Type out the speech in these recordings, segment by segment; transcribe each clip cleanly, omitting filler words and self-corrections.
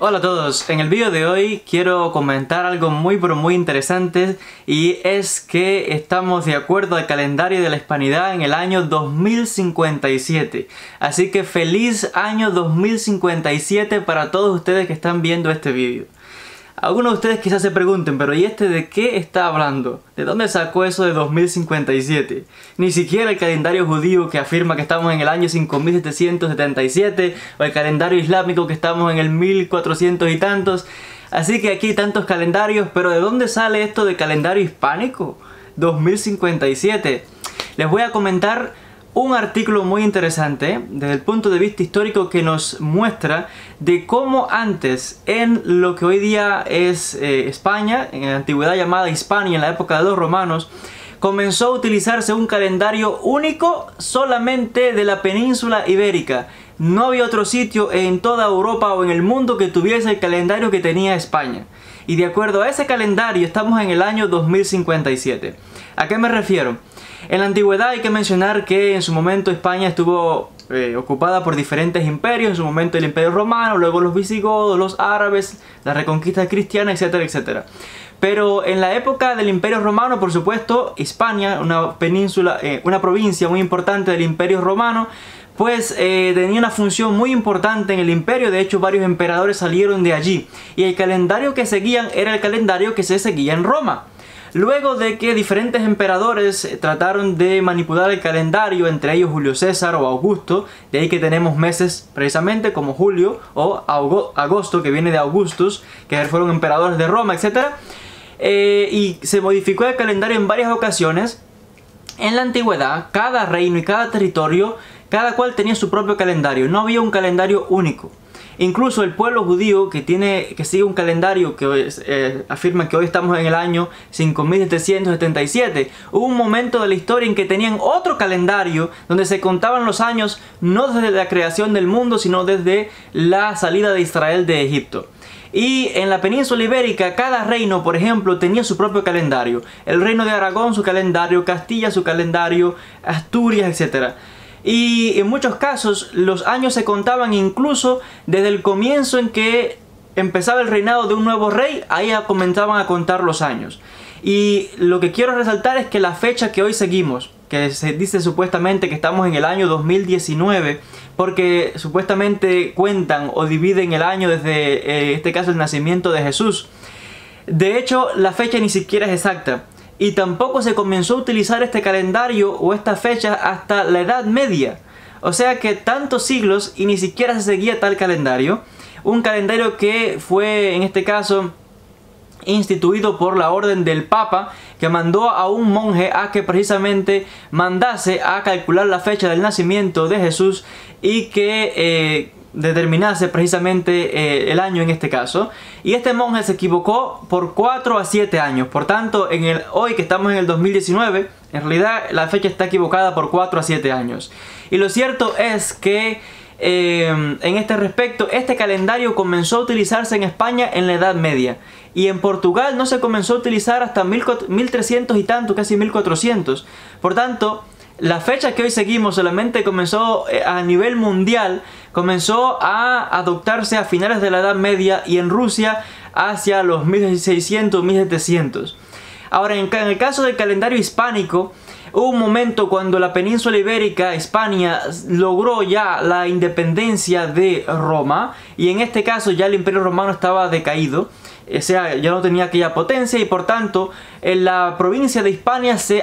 Hola a todos, en el vídeo de hoy quiero comentar algo muy interesante, y es que estamos de acuerdo al calendario de la hispanidad en el año 2057. Así que feliz año 2057 para todos ustedes que están viendo este vídeo. Algunos de ustedes quizás se pregunten, pero ¿y este de qué está hablando? ¿De dónde sacó eso de 2057? Ni siquiera el calendario judío que afirma que estamos en el año 5777, o el calendario islámico que estamos en el 1400 y tantos. Así que aquí hay tantos calendarios, pero ¿de dónde sale esto de calendario hispánico? 2057. Les voy a comentar un artículo muy interesante desde el punto de vista histórico que nos muestra de cómo antes, en lo que hoy día es España, en la antigüedad llamada Hispania, en la época de los romanos, comenzó a utilizarse un calendario único solamente de la península ibérica. No había otro sitio en toda Europa o en el mundo que tuviese el calendario que tenía España. Y de acuerdo a ese calendario estamos en el año 2057. ¿A qué me refiero? En la antigüedad hay que mencionar que en su momento España estuvo ocupada por diferentes imperios. En su momento el Imperio Romano, luego los visigodos, los árabes, la reconquista cristiana, etcétera, etcétera. Pero en la época del Imperio Romano, por supuesto, Hispania, una península, una provincia muy importante del Imperio Romano, pues tenía una función muy importante en el imperio. De hecho, varios emperadores salieron de allí, y el calendario que seguían era el calendario que se seguía en Roma. Luego de que diferentes emperadores trataron de manipular el calendario, entre ellos Julio César o Augusto, de ahí que tenemos meses precisamente como Julio o Agosto, que viene de Augustus, que fueron emperadores de Roma, etc. Y se modificó el calendario en varias ocasiones. En la antigüedad, cada reino y cada territorio, cada cual tenía su propio calendario, no había un calendario único. Incluso el pueblo judío que sigue un calendario que afirma que hoy estamos en el año 5777. Hubo un momento de la historia en que tenían otro calendario donde se contaban los años no desde la creación del mundo, sino desde la salida de Israel de Egipto. Y en la península ibérica cada reino, por ejemplo, tenía su propio calendario. El reino de Aragón su calendario, Castilla su calendario, Asturias, etc. Y en muchos casos los años se contaban incluso desde el comienzo en que empezaba el reinado de un nuevo rey. Ahí comenzaban a contar los años. Y lo que quiero resaltar es que la fecha que hoy seguimos, que se dice supuestamente que estamos en el año 2019, porque supuestamente cuentan o dividen el año desde, este caso, el nacimiento de Jesús. De hecho, la fecha ni siquiera es exacta. Y tampoco se comenzó a utilizar este calendario o esta fecha hasta la Edad Media. O sea que tantos siglos y ni siquiera se seguía tal calendario. Un calendario que fue, en este caso, instituido por la orden del Papa, que mandó a un monje a que precisamente mandase a calcular la fecha del nacimiento de Jesús y que determinase precisamente el año en este caso. Y este monje se equivocó por 4 a 7 años. Por tanto, hoy que estamos en el 2019, en realidad la fecha está equivocada por 4 a 7 años. Y lo cierto es que en este respecto, este calendario comenzó a utilizarse en España en la Edad Media. Y en Portugal no se comenzó a utilizar hasta 1300 y tanto, casi 1400. Por tanto, la fecha que hoy seguimos solamente comenzó a nivel mundial, comenzó a adoptarse a finales de la Edad Media, y en Rusia hacia los 1600, 1700. Ahora, en el caso del calendario hispánico, hubo un momento cuando la península ibérica, Hispania, logró ya la independencia de Roma, y en este caso ya el Imperio Romano estaba decaído. O sea, ya no tenía aquella potencia, y por tanto en la provincia de Hispania se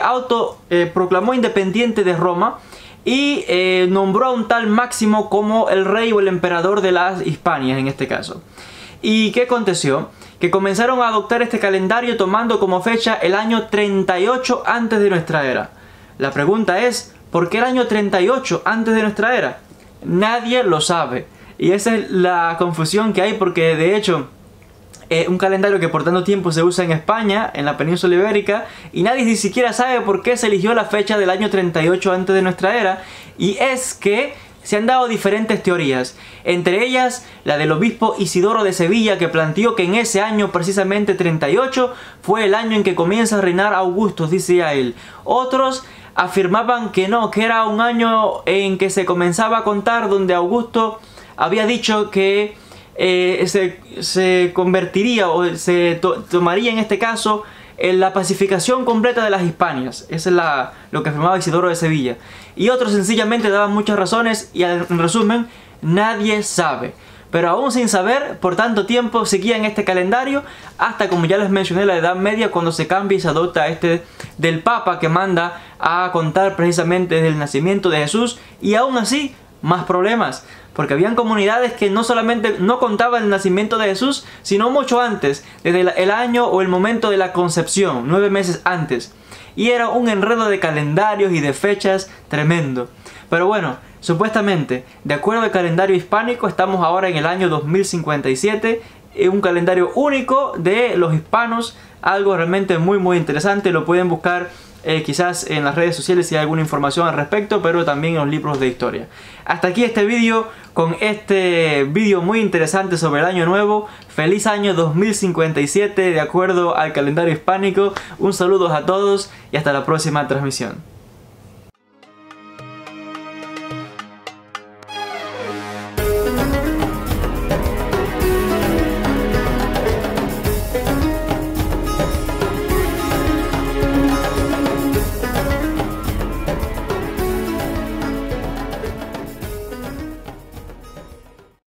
proclamó independiente de Roma y nombró a un tal Máximo como el rey o el emperador de las Hispanias en este caso. ¿Y qué aconteció? Que comenzaron a adoptar este calendario tomando como fecha el año 38 antes de nuestra era. La pregunta es, ¿por qué el año 38 antes de nuestra era? Nadie lo sabe. Y esa es la confusión que hay, porque de hecho un calendario que por tanto tiempo se usa en España, en la península ibérica, y nadie ni siquiera sabe por qué se eligió la fecha del año 38 antes de nuestra era. Y es que se han dado diferentes teorías, entre ellas la del obispo Isidoro de Sevilla, que planteó que en ese año, precisamente 38, fue el año en que comienza a reinar Augusto, decía él. Otros afirmaban que no, que era un año en que se comenzaba a contar, donde Augusto había dicho que se convertiría o se tomaría en este caso en la pacificación completa de las Hispanias. Esa es lo que afirmaba Isidoro de Sevilla. Y otros sencillamente daban muchas razones y en resumen, nadie sabe. Pero aún sin saber, por tanto tiempo seguían este calendario hasta, como ya les mencioné, la Edad Media, cuando se cambia y se adopta este del Papa, que manda a contar precisamente desde el nacimiento de Jesús. Y aún así, más problemas, porque habían comunidades que no solamente no contaban el nacimiento de Jesús, sino mucho antes, desde el año o el momento de la concepción, 9 meses antes. Y era un enredo de calendarios y de fechas tremendo. Pero bueno, supuestamente, de acuerdo al calendario hispánico, estamos ahora en el año 2057, un calendario único de los hispanos, algo realmente muy interesante. Lo pueden buscar quizás en las redes sociales si hay alguna información al respecto, pero también en los libros de historia. Hasta aquí este vídeo, con este vídeo muy interesante sobre el año nuevo. Feliz año 2057 de acuerdo al calendario hispánico. Un saludo a todos y hasta la próxima transmisión.